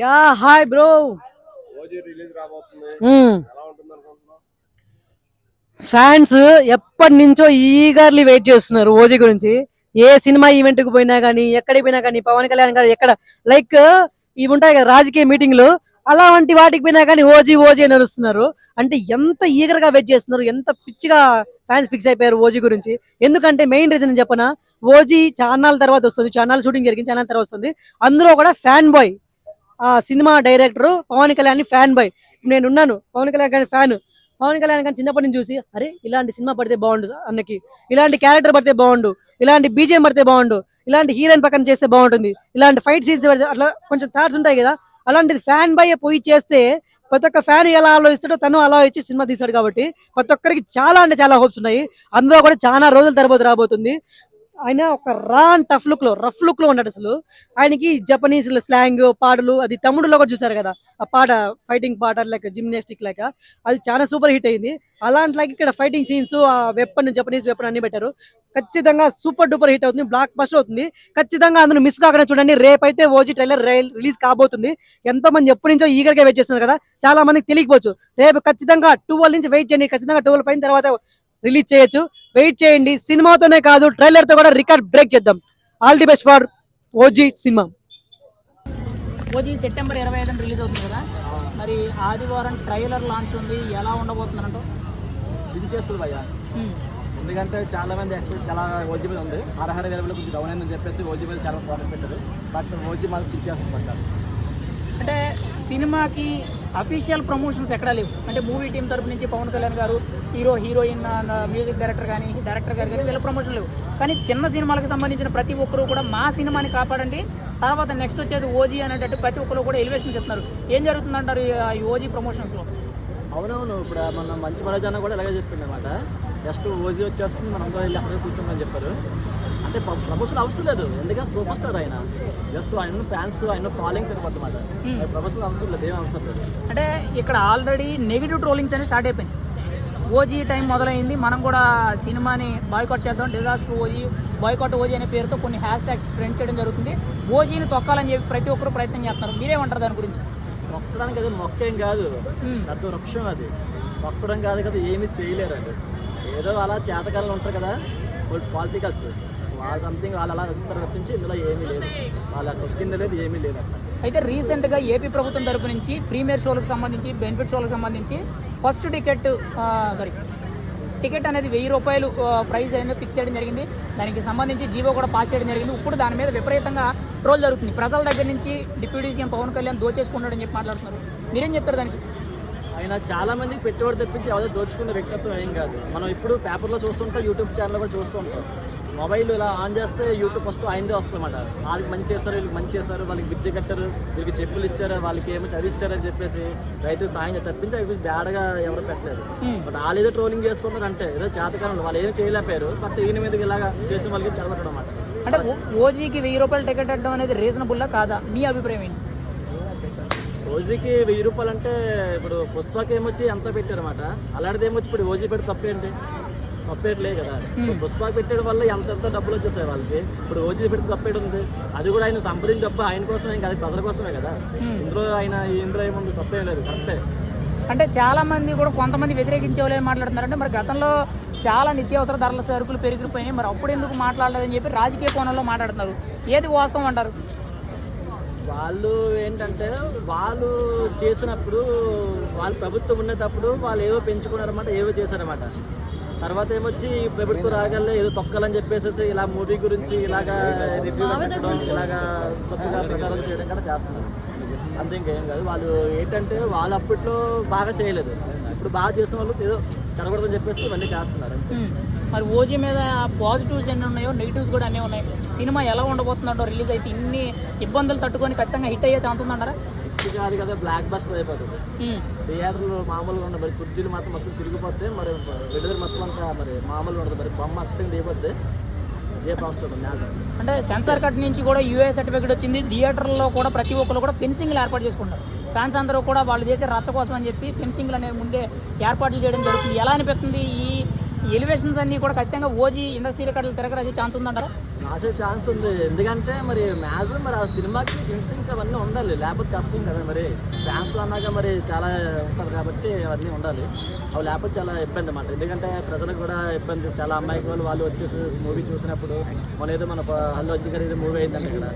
Yeah hi bro. Fans ఎప్పటి నుంచో eagerly wait చేస్తున్నారు ఓజీ గురించి. ఏ సినిమా ఈవెంట్ కు పోయినా గానీ, ఎక్కడికి పోయినా గానీ, పవన్ కళ్యాణ్ గారు ఎక్కడ లైక్ ఇవి ఉంటాయి కదా రాజకీయ మీటింగ్లు, అలాంటి వాటికి పోయినా కానీ ఓజీ ఓజీ అని అరుస్తున్నారు. అంటే ఎంత ఈగర్ గా వెయిట్ చేస్తున్నారు, ఎంత పిచ్చిగా ఫ్యాన్స్ ఫిక్స్ అయిపోయారు ఓజీ గురించి. ఎందుకంటే మెయిన్ రీజన్ చెప్పనా, ఓజీ చాన్నాళ్ళ తర్వాత వస్తుంది, చాన్నాళ్ళ షూటింగ్ జరిగింది, చాన్నాళ్ళ తర్వాత వస్తుంది. అందులో కూడా ఫ్యాన్ బాయ్ ఆ cinema director Pawan Kalyan fan boy. నేను ఉన్నాను పవన్ కళ్యాణ్ గారి ఫ్యాన్. పవన్ కళ్యాణ్ గారిని చిన్నప్పటి నుంచి చూసి, అరే ఇలాంటి సినిమా పడితే బాగుండు అన్నకి, ఇలాంటి క్యారెక్టర్ పడితే బాగుండు, ఇలాంటి బీజేఎం పడితే బాగుండు, ఇలాంటి హీరోయిన్ పక్కన చేస్తే బాగుంటుంది, ఇలాంటి ఫైట్ సీన్స్ అట్లా కొంచెం థాట్స్ ఉంటాయి కదా. అలాంటిది ఫ్యాన్ బాయ్ పోయి చేస్తే ప్రతి ఒక్క ఫ్యాన్ ఎలా ఆలోచిస్తాడో తను అలా ఇచ్చి సినిమా తీశాడు. కాబట్టి ప్రతి ఒక్కరికి చాలా అంటే చాలా హోప్స్ ఉన్నాయి. అందులో కూడా చాలా రోజుల తర్వాత రాబోతుంది. ఆయన ఒక రా అండ్ టఫ్ లుక్ లో, రఫ్ లుక్ లో ఉన్నాడు అసలు. ఆయనకి జపనీస్ స్లాంగ్ పాటలు, అది తమ్ముడులో కూడా చూసారు కదా ఆ పాట, ఫైటింగ్ పాట లైక్ జిమ్నాస్టిక్ లైక్, అది చాలా సూపర్ హిట్ అయింది. అలాంటి ఇక్కడ ఫైటింగ్ సీన్స్, ఆ వెపన్, జపనీస్ వెపన్ అన్ని పెట్టారు. ఖచ్చితంగా సూపర్ డూపర్ హిట్ అవుతుంది, బ్లాక్ బస్టర్ అవుతుంది. ఖచ్చితంగా అందులో మిస్ కాకుండా చూడండి. రేపైతే ఓజీ ట్రైలర్ రిలీజ్ కాబోతుంది. ఎంతో మంది ఎప్పటి నుంచో ఈగర్ గా వెయిట్ చేస్తున్నారు కదా, చాలా మందికి తెలియకపోవచ్చు. రేపు ఖచ్చితంగా 12 నుంచి వెయిట్ చేయండి. ఖచ్చితంగా 12 పైన తర్వాత రిలీజ్ చేయొచ్చు. వెయిట్ చేయండి. సినిమాతోనే కాదు ట్రైలర్ తో కూడా రికార్డ్ బ్రేక్ చేద్దాం. All the best for OG cinema. OG September 25 release అవుతుంది కదా, మరి ఆదివారం ట్రైలర్ లాంచ్ ఉంది, ఎలా ఉండబోతుందంటో చించేస్తుంది భయ్య. ఎందుకంటే చాలా మంది ఎక్స్పెక్ట్ చాలా ఓజీ మీద ఉంది, ఆర్ఆర్ అవైలబుల్ కొంచెం డౌన్ అయిందని చెప్పేసి ఓజీ మీద చాలా ఫోకస్ పెట్టారు. బట్ ఓజీ మాకు చించేస్తుంది పక్క. అంటే సినిమాకి అఫీషియల్ ప్రమోషన్స్ ఎక్కడా లేవు. అంటే మూవీ టీం తరపు నుంచి పవన్ కళ్యాణ్ గారు, హీరో హీరోయిన్, మ్యూజిక్ డైరెక్టర్ కానీ, డైరెక్టర్ గారు కానీ వీళ్ళ ప్రమోషన్ లేవు. కానీ చిన్న సినిమాలకు సంబంధించిన ప్రతి ఒక్కరు కూడా మా సినిమాని కాపాడండి, తర్వాత నెక్స్ట్ వచ్చేది ఓజీ అనేటట్టు ప్రతి ఒక్కరు కూడా ఎలివేషన్ చెప్తున్నారు. ఏం జరుగుతుందంటారు ఈ ఓజీ ప్రమోషన్స్లో? అవునవును, ఇప్పుడు మన మంచి మనోజన్న కూడా ఇలాగే చెప్పింది అనమాట. జస్ట్ ఓజీ వచ్చేస్తుంది, మనందరూ వెళ్ళి అక్కడే కూర్చోమని చెప్పారు. అంటే ప్రమోషన్ అవసరం లేదు, ఎందుకంటే సూపర్ స్టార్ ఆయన. జస్ట్ ఆయన ఫ్యాన్స్, ఆయన ఫాలోయింగ్స్ అనమాట. ప్రమోషన్ అవసరం లేదు, ఏం అవసరం లేదు. అంటే ఇక్కడ ఆల్రెడీ నెగిటివ్ ట్రోలింగ్స్ అనేది స్టార్ట్ అయిపోయింది. ఓజీ టైం మొదలైంది, మనం కూడా సినిమాని బాయ్కాట్ చేద్దాం, డిజాస్టర్ ఓజీ, బాయ్కాట్ ఓజీ అనే పేరుతో కొన్ని హ్యాష్ ట్యాగ్స్ ట్రెండ్ చేయడం జరుగుతుంది. ఓజీని తొక్కాలని చెప్పి ప్రతి ఒక్కరు ప్రయత్నం చేస్తున్నారు. మీరేమంటారు దాని గురించి? మొక్కడానికి అది మొక్కేం కాదు, పెద్ద వృక్షం అది. మొక్కడం కాదు కదా, ఏమీ చేయలేరు అది. ఏదో అలా చేతకాలంలో ఉంటారు కదా పాలిటికల్స్, వాళ్ళు సంథింగ్ వాళ్ళు అలా వెళ్తారు తప్పించి ఇందులో ఏమీ లేదు, వాళ్ళ తొక్కింది లేదు, ఏమీ లేదు అట్లా. అయితే రీసెంట్గా ఏపీ ప్రభుత్వం తరపు నుంచి ప్రీమియర్ షోలకు సంబంధించి, బెనిఫిట్ షోలకు సంబంధించి ఫస్ట్ టికెట్ అనేది 1000 రూపాయలు ప్రైస్ అనేది ఫిక్స్ చేయడం జరిగింది. దానికి సంబంధించి జీవో కూడా పాస్ చేయడం జరిగింది. ఇప్పుడు దాని మీద విపరీతంగా ట్రోల్ జరుగుతుంది. ప్రజల దగ్గర నుంచి డిప్యూటీ సీఎం పవన్ కళ్యాణ్ దోచేసుకున్నాడని చెప్పి మాట్లాడుతున్నారు. మీరేం చెప్తారు దానికి? ఆయన చాలా మందికి పెట్టుబడి తెప్పించి ఎవరో దోచుకున్న వ్యక్తిత్వం ఏం కాదు. మనం ఇప్పుడు పేపర్లో చూస్తుంటాం, యూట్యూబ్ ఛానల్లో కూడా చూస్తూ ఉంటాం. మొబైల్ ఇలా ఆన్ చేస్తే యూట్యూబ్ ఫస్ట్ ఆయనదే వస్తుందన్నమాట. వాళ్ళకి మంచి చేస్తారు, వీళ్ళకి మంచి చేస్తారు, వాళ్ళకి బిజ్జి కట్టారు, వీళ్ళకి చెప్పులు ఇచ్చారు, వాళ్ళకి ఏమో చదివిచ్చారని చెప్పేసి రైతులు సాయం తప్పించి అవి బ్యాడ్గా ఎవరు పెట్టలేదు. బట్ వాళ్ళు ఏదో ట్రోలింగ్ చేసుకుంటారు, అంటే ఏదో చేతకాలంలో వాళ్ళు ఏమీ చేయలేకపోయారు. బట్ ఈయన మీదకి ఇలాగా చేసిన వాళ్ళకి చదవడం అన్నమాట. అంటే ఓజీకి 1000 రూపాయలు టికెట్ అడ్డం అనేది రీజనబుల్లా కాదా? మీ అభిప్రాయం ఏంటి? ఓజీకి 1000 రూపాయలు అంటే ఇప్పుడు పుష్పకి ఏమొచ్చి ఎంత పెట్టారన్నమాట, అలాంటిది ఏమొచ్చి ఇప్పుడు ఓజీ పెట్టి తప్పేంటి? తప్పేట్లేదు కదా. పుష్పకి పెట్టడం వల్ల ఎంత డబ్బులు వచ్చేసాయి వాళ్ళకి. ఇప్పుడు ఓజీ పెట్టి తప్పేది ఉంది, అది కూడా ఆయన సంపాదించిన డబ్బు ఆయన కోసమే, ఇంకా అది ప్రజల కోసమే కదా. ఇందులో ఏముంది, తప్పేం లేదు, కరెక్టే. అంటే చాలా మంది కూడా, కొంతమంది వ్యతిరేకించే వాళ్ళు ఏం మాట్లాడుతున్నారంటే, మరి గతంలో చాలా నిత్యావసర ధరల సరుకులు పెరిగిపోయినాయి, మరి అప్పుడు ఎందుకు మాట్లాడలేదని చెప్పి రాజకీయ కోణంలో మాట్లాడుతున్నారు. ఏది వాస్తవం అంటారు? వాళ్ళు ఏంటంటే, వాళ్ళు చేసినప్పుడు, వాళ్ళ ప్రభుత్వం ఉన్నప్పుడు వాళ్ళు ఏవో పెంచుకున్నారన్నమాట, ఏవో చేశారన్నమాట. తర్వాత ఏమొచ్చి ప్రభుత్వం రాగలే ఏదో తొక్కాలని చెప్పేసి ఇలా మూవీ గురించి ఇలాగా రివ్యూ పెట్టడం, ఇలాగా కొత్తగా ప్రచారం చేయడం కూడా చేస్తున్నారు. అంతే, ఇంకేం కాదు. వాళ్ళు ఏంటంటే వాళ్ళు అప్పట్లో బాగా చేయలేదు, ఇప్పుడు బాగా చేసిన వాళ్ళు ఏదో చెడగొడదని చెప్పేసి ఇవన్నీ చేస్తున్నారు. మరి ఓజీ మీద పాజిటివ్స్ ఎన్ని ఉన్నాయో, నెగిటివ్స్ కూడా అన్నీ ఉన్నాయి. సినిమా ఎలా ఉండబోతుందంటో, రిలీజ్ అయితే ఇన్ని ఇబ్బందులు తట్టుకొని ఖచ్చితంగా హిట్ అయ్యే ఛాన్స్ ఉందంటారా? కాదు కదా, బ్లాక్ బస్టర్ అయిపోతుంది. థియేటర్లు మామూలుగా ఉండదు, మరి కుర్చీలు మొత్తం చిరిగిపోతే, మరి విడుదల మొత్తం అంతా మరి మామూలుగా ఉండదు, మరి బొమ్మ అట్టంగా దిగిపోతే ఏ పాజిటివ్ మ్యాజర్. అంటే సెన్సార్ కట్ నుంచి కూడా యూఏ సర్టిఫికేట్ వచ్చింది. థియేటర్లో కూడా ప్రతి ఒక్కరు కూడా ఫెన్సింగ్లు ఏర్పాటు చేసుకుంటారు. ఫ్యాన్స్ అందరూ కూడా వాళ్ళు చేసే రచ్చ కోసం అని చెప్పి ఫెన్సింగ్లు అనేది ముందే ఏర్పాట్లు చేయడం జరుగుతుంది. ఎలా అనిపిస్తుంది? ఈ ఎలివేషన్స్ అన్నీ కూడా ఖచ్చితంగా ఓజీ ఇండస్ట్రీ రికార్డులు తిరగరాసే ఛాన్స్ ఉందంటారా? ఆశ ఛాన్స్ ఉంది. ఎందుకంటే మరి మ్యాక్సిమం మరి ఆ సినిమాకి ఇన్స్టింగ్స్ అవన్నీ ఉండాలి, లేకపోతే కష్టం కదా. మరి ఫ్యాన్స్లో అన్నాక మరి చాలా ఉంటారు కాబట్టి అవన్నీ ఉండాలి. అవి లేకపోతే చాలా ఇబ్బంది అన్నమాట. ఎందుకంటే ప్రజలకు కూడా ఇబ్బంది. చాలా అమ్మాయికి వాళ్ళు వచ్చేసి మూవీ చూసినప్పుడు మన ఏదో మన అల్లు అర్జున్ గారు ఏదో మూవీ అయిందంటే ఇక్కడ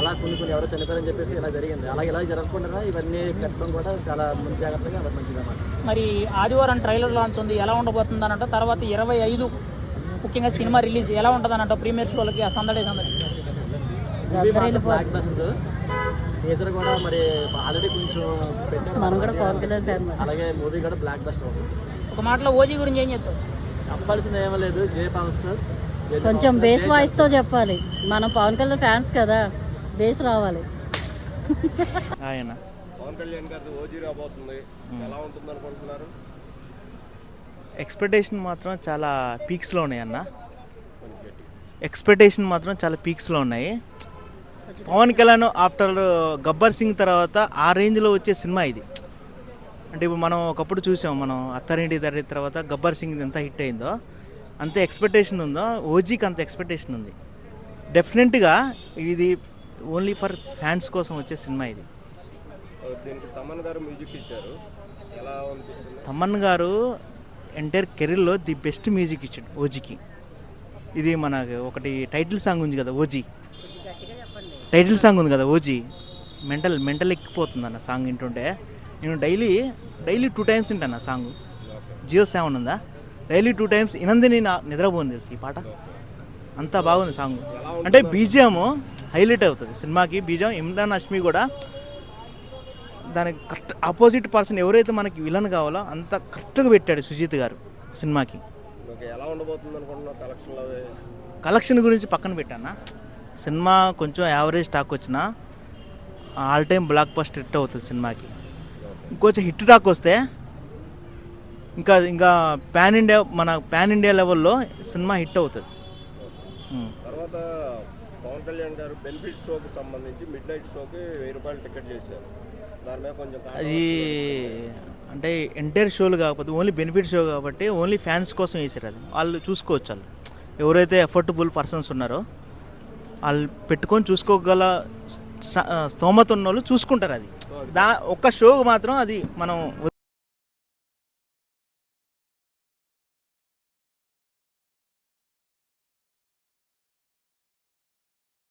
అలా కొన్ని ఎవరో చనిపోయారని చెప్పేసి ఇలా జరిగింది. అలాగే ఇలా జరగకుండా ఇవన్నీ పెట్టడం కూడా చాలా ముందు జాగ్రత్తగా మంచిది అన్నమాట. మరి ఆదివారం ట్రైలర్ లాంచ్ ఉంది, ఎలా ఉండబోతుంది అనంట. తర్వాత 25 ముఖ్యంగా సినిమా రిలీజ్ ఎలా ఉంటుంది అనంట. ప్రీమియర్ షోలకి ఆ సందడి బ్లాక్ బస్టర్ టీజర్ కూడా మరి ఆల్రెడీ కొంచెం పెట్టారు. అలాగే మూవీ కూడా బ్లాక్ బస్టర్ అవుతుంది. ఒక మాటలో ఓజీ గురించి ఏం చెప్తావు? చెప్పాల్సింది ఏమీ లేదు. జే పవన్స్ కొంచెం బేస్ వాయిస్ తో చెప్పాలి. మనం పవన్ కళ్యాణ్ ఫ్యాన్స్ కదా, బేస్ రావాలి. ఆయన పవన్ కళ్యాణ్ గారి ఓజీ రాబోతుంది, ఎలా ఉంటుంది అనుకుంటున్నారు? ఎక్స్పెక్టేషన్ మాత్రం చాలా పీక్స్లో ఉన్నాయి అన్న. ఎక్స్పెక్టేషన్ మాత్రం చాలా పీక్స్లో ఉన్నాయి. పవన్ కళ్యాణ్ ఆఫ్టర్ గబ్బర్ సింగ్ తర్వాత ఆ రేంజ్లో వచ్చే సినిమా ఇది. అంటే ఇప్పుడు మనం ఒకప్పుడు చూసాం, మనం అత్తారింటి దరి తర్వాత గబ్బర్ సింగ్ ఎంత హిట్ అయిందో అంతే ఎక్స్పెక్టేషన్ ఉందో ఓజీకి అంత ఎక్స్పెక్టేషన్ ఉంది. డెఫినెట్గా ఇది ఓన్లీ ఫర్ ఫ్యాన్స్ కోసం వచ్చే సినిమా ఇది. దీనికి తమన్ గారు మ్యూజిక్ ఇచ్చారు, ఎలా అనిపించింది? తమన్ గారు ఎంటైర్ కెరీర్లో ది బెస్ట్ మ్యూజిక్ ఇచ్చాడు ఓజీకి. ఇది మనకి ఒకటి టైటిల్ సాంగ్ ఉంది కదా ఓజీ, టైటిల్ సాంగ్ ఉంది కదా ఓజీ, మెంటల్ ఎక్కిపోతుంది అన్న సాంగ్ వింటుంటే. నేను డైలీ 2 టైమ్స్ వింటాను ఆ సాంగ్. జియో 7 ఉందా, డైలీ 2 టైమ్స్ వినంది నేను నిద్రపోను తెలుసు ఈ పాట. అంత బాగుంది సాంగ్. అంటే బీజిఎం హైలైట్ అవుతుంది సినిమాకి. బీజిఎం ఇమ్రాన్ హష్మీ కూడా దానికి కరెక్ట్ ఆపోజిట్ పర్సన్ ఎవరైతే మనకి విలన్ కావాలో అంత కరెక్ట్గా పెట్టాడు సుజీత్ గారు సినిమాకి. ఎలా ఉండబోతుంది అనుకుంటున్నా? కలెక్షన్ గురించి పక్కన పెట్టానా, సినిమా కొంచెం యావరేజ్ టాక్ వచ్చినా all time block buster hit అవుతుంది సినిమాకి. ఇంకొంచెం హిట్ టాక్ వస్తే ఇంకా పాన్ ఇండియా లెవెల్లో సినిమా హిట్ అవుతుంది. తర్వాత పవన్ కళ్యాణ్ గారు బెనిఫిట్ షోకి సంబంధించి మిడ్ నైట్ షోకి 1000 రూపాయలు టికెట్ చేశారు. దాని మీద కొంచెం అది అంటే ఎంటైర్ షోలు కాకపోతే ఓన్లీ బెనిఫిట్ షో కాబట్టి ఓన్లీ ఫ్యాన్స్ కోసం వేసారు. అది వాళ్ళు చూసుకోవచ్చు. వాళ్ళు ఎవరైతే ఎఫర్టబుల్ పర్సన్స్ ఉన్నారో వాళ్ళు పెట్టుకొని చూసుకోగల స్తోమత ఉన్న వాళ్ళు చూసుకుంటారు. అది ఒక్క షో మాత్రం అది మనం